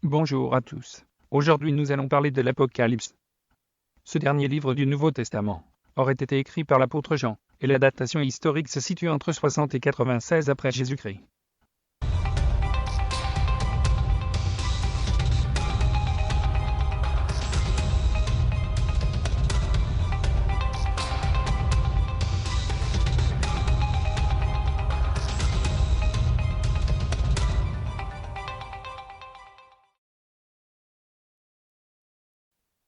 Bonjour à tous. Aujourd'hui nous allons parler de l'Apocalypse. Ce dernier livre du Nouveau Testament aurait été écrit par l'apôtre Jean, et la datation historique se situe entre 60 et 96 après Jésus-Christ.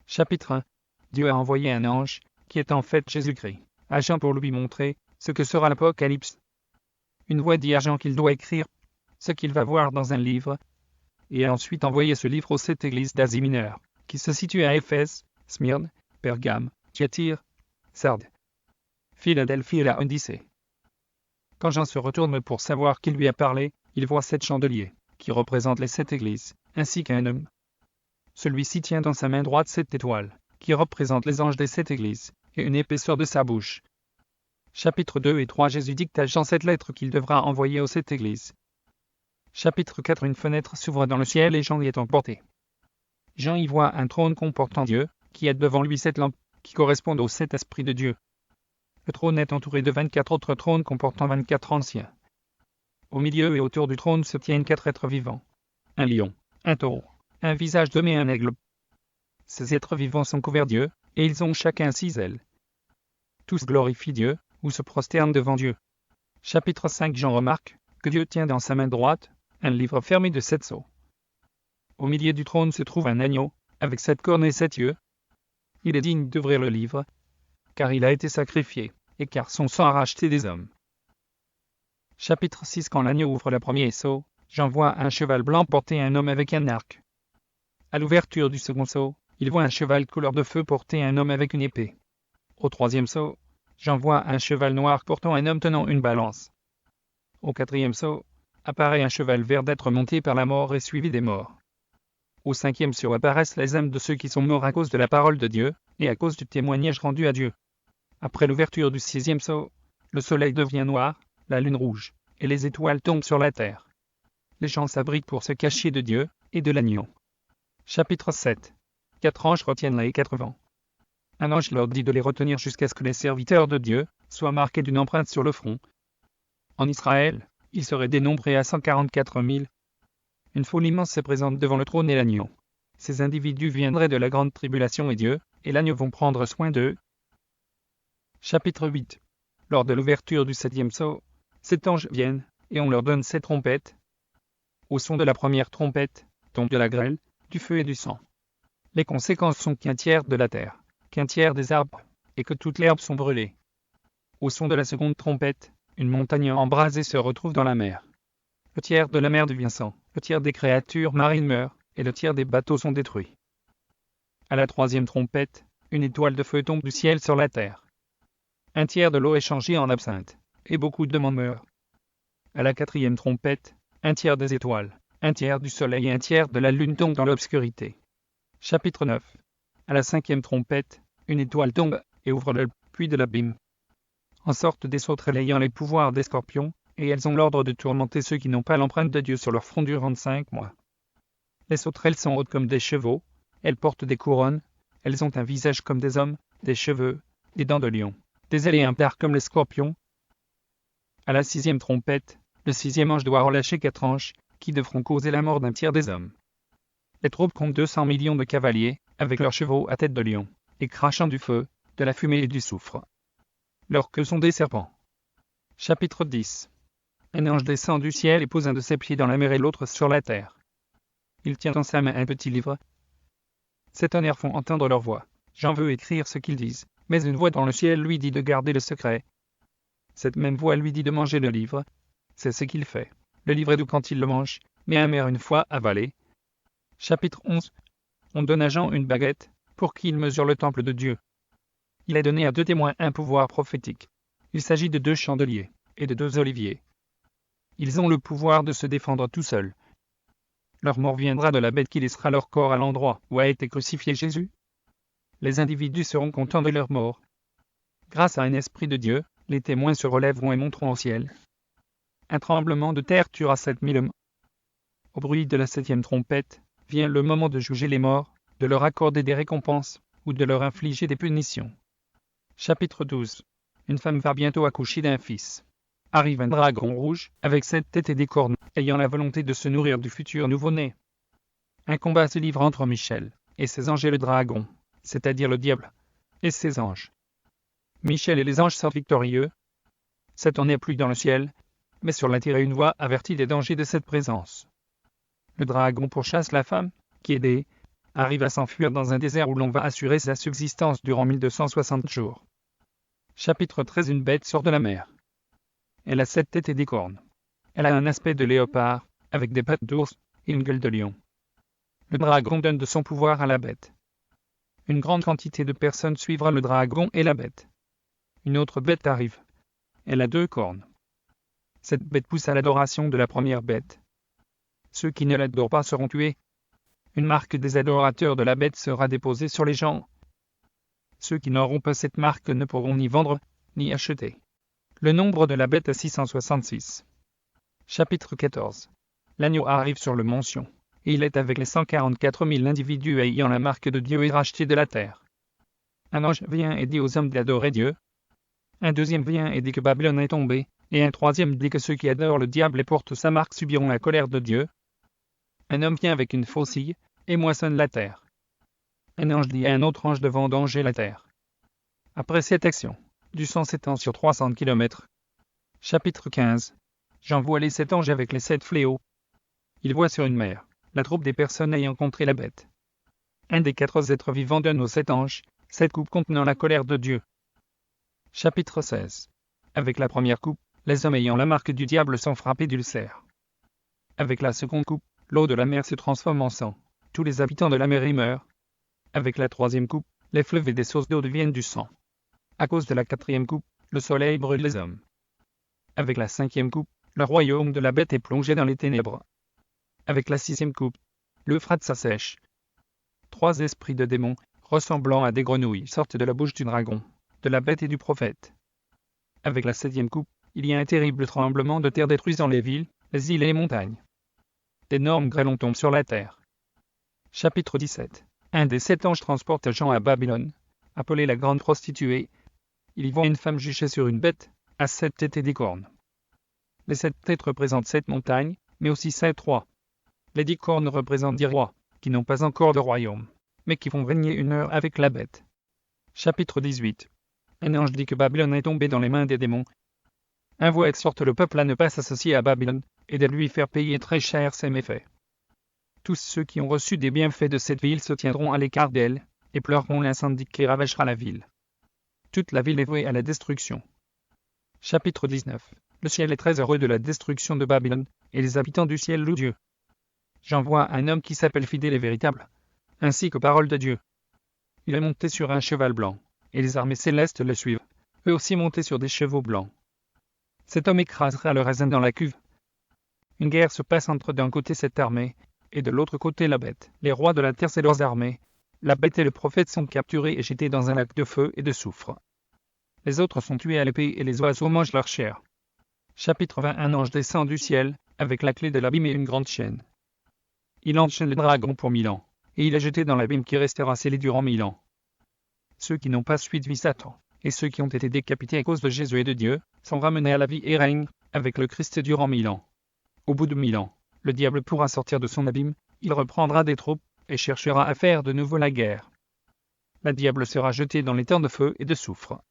Chapitre 1. Dieu a envoyé un ange, qui est en fait Jésus-Christ, à Jean pour lui montrer ce que sera l'Apocalypse. Une voix dit à Jean qu'il doit écrire ce qu'il va voir dans un livre, et a ensuite envoyé ce livre aux 7 églises d'Asie mineure, qui se situent à Éphèse, Smyrne, Pergame, Thyatire, Sardes, Philadelphie et Laodicée. Quand Jean se retourne pour savoir qui lui a parlé, il voit 7 chandeliers, qui représentent les 7 églises, ainsi qu'un homme. Celui-ci tient dans sa main droite 7 étoiles, qui représentent les anges des 7 églises, et une épée sort de sa bouche. Chapitres 2 et 3. Jésus dicte à Jean cette lettre qu'il devra envoyer aux 7 églises. Chapitre 4. Une fenêtre s'ouvre dans le ciel et Jean y est emporté. Jean y voit un trône comportant Dieu, qui a devant lui 7 lampes, qui correspondent aux 7 esprits de Dieu. Le trône est entouré de 24 autres trônes comportant 24 anciens. Au milieu et autour du trône se tiennent 4 êtres vivants. Un lion, un taureau, un visage d'homme et un aigle. Ces êtres vivants sont couverts Dieu, et ils ont chacun 6 ailes. Tous glorifient Dieu, ou se prosternent devant Dieu. Chapitre 5. Jean remarque que Dieu tient dans sa main droite un livre fermé de 7 sceaux. Au milieu du trône se trouve un agneau, avec 7 cornes et 7 yeux. Il est digne d'ouvrir le livre, car il a été sacrifié, et car son sang a racheté des hommes. Chapitre 6. Quand l'agneau ouvre le premier sceau, Jean voit un cheval blanc porter un homme avec un arc. À l'ouverture du second sceau, il voit un cheval couleur de feu porter un homme avec une épée. Au troisième sceau, Jean voit un cheval noir portant un homme tenant une balance. Au quatrième sceau, apparaît un cheval vert d'être monté par la mort et suivi des morts. Au cinquième sceau apparaissent les âmes de ceux qui sont morts à cause de la parole de Dieu, et à cause du témoignage rendu à Dieu. Après l'ouverture du sixième sceau, le soleil devient noir, la lune rouge, et les étoiles tombent sur la terre. Les gens s'abritent pour se cacher de Dieu et de l'agneau. Chapitre 7. 4 anges retiennent les 4 vents. Un ange leur dit de les retenir jusqu'à ce que les serviteurs de Dieu soient marqués d'une empreinte sur le front. En Israël, ils seraient dénombrés à 144 000. Une foule immense se présente devant le trône et l'agneau. Ces individus viendraient de la grande tribulation et Dieu et l'agneau vont prendre soin d'eux. Chapitre 8. Lors de l'ouverture du 7e sceau, 7 anges viennent, et on leur donne 7 trompettes. Au son de la première trompette, tombe de la grêle, du feu et du sang. Les conséquences sont qu'un tiers de la terre, qu'un tiers des arbres, et que toute l'herbe sont brûlées. Au son de la seconde trompette, une montagne embrasée se retrouve dans la mer. Le tiers de la mer devient sang, le tiers des créatures marines meurt, et le tiers des bateaux sont détruits. À la troisième trompette, une étoile de feu tombe du ciel sur la terre. Un tiers de l'eau est changé en absinthe, et beaucoup de monde meurent. À la quatrième trompette, un tiers des étoiles, un tiers du soleil et un tiers de la lune tombent dans l'obscurité. Chapitre 9. À la cinquième trompette, une étoile tombe et ouvre le puits de l'abîme. En sortent des autres ayant les pouvoirs des scorpions, et elles ont l'ordre de tourmenter ceux qui n'ont pas l'empreinte de Dieu sur leur front durant 5 mois. Les sauterelles sont hautes comme des chevaux, elles portent des couronnes, elles ont un visage comme des hommes, des cheveux, des dents de lion, des ailes et un dard comme les scorpions. À la sixième trompette, le sixième ange doit relâcher 4 anges, qui devront causer la mort d'un tiers des hommes. Les troupes comptent 200 millions de cavaliers, avec leurs chevaux à tête de lion, et crachant du feu, de la fumée et du soufre. Leurs queues sont des serpents. Chapitre 10. Un ange descend du ciel et pose un de ses pieds dans la mer et l'autre sur la terre. Il tient dans sa main un petit livre. 7 tonnerres font entendre leur voix. Jean veut écrire ce qu'ils disent, mais une voix dans le ciel lui dit de garder le secret. Cette même voix lui dit de manger le livre. C'est ce qu'il fait. Le livre est doux quand il le mange, mais amer une fois avalé. Chapitre 11. On donne à Jean une baguette, pour qu'il mesure le temple de Dieu. Il a donné à 2 témoins un pouvoir prophétique. Il s'agit de 2 chandeliers, et de 2 oliviers. Ils ont le pouvoir de se défendre tout seuls. Leur mort viendra de la bête qui laissera leur corps à l'endroit où a été crucifié Jésus. Les individus seront contents de leur mort. Grâce à un esprit de Dieu, les témoins se relèveront et monteront au ciel. Un tremblement de terre tuera 7 000 hommes. Au bruit de la 7e trompette, vient le moment de juger les morts, de leur accorder des récompenses, ou de leur infliger des punitions. Chapitre 12. Une femme va bientôt accoucher d'un fils. Arrive un dragon rouge, avec 7 têtes et des cornes, ayant la volonté de se nourrir du futur nouveau-né. Un combat se livre entre Michel et ses anges et le dragon, c'est-à-dire le diable, et ses anges. Michel et les anges sortent victorieux. Satan n'est plus dans le ciel, mais sur la terre une voix avertit des dangers de cette présence. Le dragon pourchasse la femme, qui aidée, arrive à s'enfuir dans un désert où l'on va assurer sa subsistance durant 1260 jours. Chapitre 13. Une bête sort de la mer. Elle a 7 têtes et des cornes. Elle a un aspect de léopard, avec des pattes d'ours et une gueule de lion. Le dragon donne de son pouvoir à la bête. Une grande quantité de personnes suivra le dragon et la bête. Une autre bête arrive. Elle a 2 cornes. Cette bête pousse à l'adoration de la première bête. Ceux qui ne l'adorent pas seront tués. Une marque des adorateurs de la bête sera déposée sur les gens. Ceux qui n'auront pas cette marque ne pourront ni vendre, ni acheter. Le nombre de la bête est 666. Chapitre 14. L'agneau arrive sur le mont Sion, et il est avec les 144 000 individus ayant la marque de Dieu et rachetés de la terre. Un ange vient et dit aux hommes d'adorer Dieu. Un deuxième vient et dit que Babylone est tombée, et un troisième dit que ceux qui adorent le diable et portent sa marque subiront la colère de Dieu. Un homme vient avec une faucille, et moissonne la terre. Un ange dit à un autre ange de vendanger la terre. Après cette action, du sang s'étend sur 300 km. Chapitre 15. J'envoie les 7 anges avec les 7 fléaux. Ils voient sur une mer la troupe des personnes ayant contré la bête. Un des 4 êtres vivants donne aux 7 anges 7 coupes contenant la colère de Dieu. Chapitre 16. Avec la première coupe, les hommes ayant la marque du diable sont frappés d'ulcères. Avec la seconde coupe, l'eau de la mer se transforme en sang. Tous les habitants de la mer y meurent. Avec la troisième coupe, les fleuves et des sources d'eau deviennent du sang. À cause de la 4e coupe, le soleil brûle les hommes. Avec la 5e coupe, le royaume de la bête est plongé dans les ténèbres. Avec la 6e coupe, l'Euphrate s'assèche. 3 esprits de démons, ressemblant à des grenouilles, sortent de la bouche du dragon, de la bête et du prophète. Avec la 7e coupe, il y a un terrible tremblement de terre détruisant les villes, les îles et les montagnes. D'énormes grêlons tombent sur la terre. Chapitre 17. Un des 7 anges transporte Jean à Babylone, appelée la grande prostituée. Il y voit une femme juchée sur une bête, à 7 têtes et des cornes. Les 7 têtes représentent 7 montagnes, mais aussi 7 rois. Les 10 cornes représentent 10 rois, qui n'ont pas encore de royaume, mais qui vont régner une heure avec la bête. Chapitre 18. Un ange dit que Babylone est tombée dans les mains des démons. Un voix exhorte le peuple à ne pas s'associer à Babylone, et de lui faire payer très cher ses méfaits. Tous ceux qui ont reçu des bienfaits de cette ville se tiendront à l'écart d'elle, et pleureront l'incendie qui ravagera la ville. Toute la ville est vouée à la destruction. Chapitre 19. Le ciel est très heureux de la destruction de Babylone, et les habitants du ciel louent Dieu. J'envoie un homme qui s'appelle fidèle et véritable, ainsi que parole de Dieu. Il est monté sur un cheval blanc, et les armées célestes le suivent, eux aussi montés sur des chevaux blancs. Cet homme écrasera le raisin dans la cuve. Une guerre se passe entre d'un côté cette armée, et de l'autre côté la bête. Les rois de la terre et leurs armées, la bête et le prophète sont capturés et jetés dans un lac de feu et de soufre. Les autres sont tués à l'épée et les oiseaux mangent leur chair. Chapitre 20. Un ange descend du ciel, avec la clé de l'abîme et une grande chaîne. Il enchaîne le dragon pour 1000 ans, et il est jeté dans l'abîme qui restera scellé durant 1000 ans. Ceux qui n'ont pas suivi Satan, et ceux qui ont été décapités à cause de Jésus et de Dieu, sont ramenés à la vie et règnent avec le Christ durant 1000 ans. Au bout de 1000 ans, le diable pourra sortir de son abîme, il reprendra des troupes, et cherchera à faire de nouveau la guerre. Le diable sera jeté dans les temps de feu et de soufre.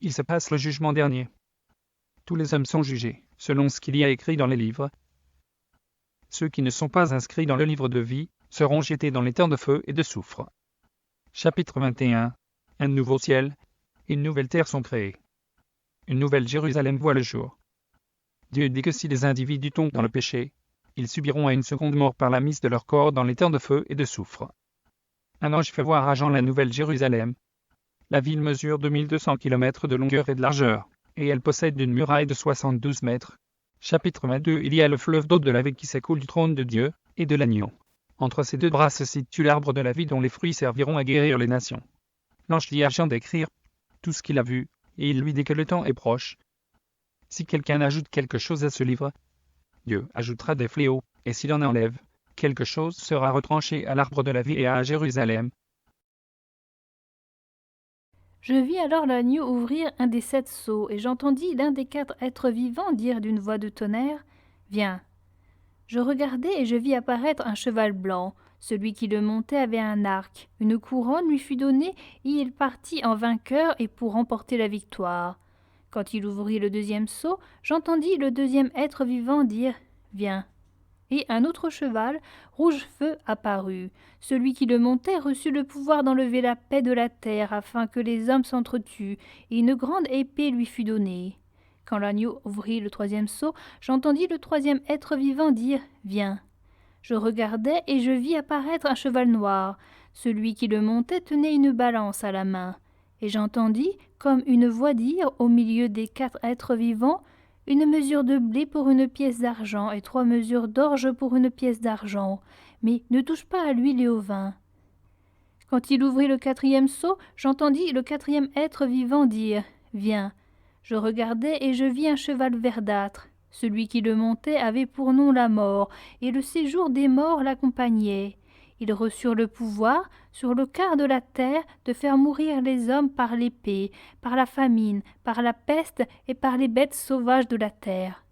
Il se passe le jugement dernier. Tous les hommes sont jugés, selon ce qu'il y a écrit dans les livres. Ceux qui ne sont pas inscrits dans le livre de vie, seront jetés dans les temps de feu et de soufre. Chapitre 21. Un nouveau ciel et une nouvelle terre sont créés. Une nouvelle Jérusalem voit le jour. Dieu dit que si les individus tombent dans le péché, ils subiront à une seconde mort par la mise de leur corps dans les temps de feu et de soufre. Un ange fait voir à Jean la nouvelle Jérusalem. La ville mesure 2200 km de longueur et de largeur, et elle possède une muraille de 72 mètres. Chapitre 22. Il y a le fleuve d'eau de la vie qui s'écoule du trône de Dieu et de l'agneau. Entre ces deux bras se situe l'arbre de la vie dont les fruits serviront à guérir les nations. L'ange dit à Jean d'écrire tout ce qu'il a vu, et il lui dit que le temps est proche. Si quelqu'un ajoute quelque chose à ce livre, Dieu ajoutera des fléaux, et s'il en enlève, quelque chose sera retranché à l'arbre de la vie et à Jérusalem. Je vis alors l'agneau ouvrir un des 7 sceaux, et j'entendis l'un des 4 êtres vivants dire d'une voix de tonnerre, « Viens !» Je regardai et je vis apparaître un cheval blanc. Celui qui le montait avait un arc. Une couronne lui fut donnée, et il partit en vainqueur et pour remporter la victoire. Quand il ouvrit le 2e sceau, j'entendis le 2e être vivant dire, « Viens !» Et un autre cheval, rouge-feu, apparut. Celui qui le montait reçut le pouvoir d'enlever la paix de la terre, afin que les hommes s'entretuent, et une grande épée lui fut donnée. Quand l'agneau ouvrit le 3e sceau, j'entendis le 3e être vivant dire « Viens !» Je regardai et je vis apparaître un cheval noir. Celui qui le montait tenait une balance à la main. Et j'entendis, comme une voix dire, au milieu des 4 êtres vivants, une mesure de blé pour une pièce d'argent et 3 mesures d'orge pour une pièce d'argent. Mais ne touche pas à l'huile et au vin. Quand il ouvrit le 4e sceau, j'entendis le 4e être vivant dire « Viens !» Je regardai et je vis un cheval verdâtre. Celui qui le montait avait pour nom la mort, et le séjour des morts l'accompagnait. Ils reçurent le pouvoir, sur le quart de la terre, de faire mourir les hommes par l'épée, par la famine, par la peste et par les bêtes sauvages de la terre.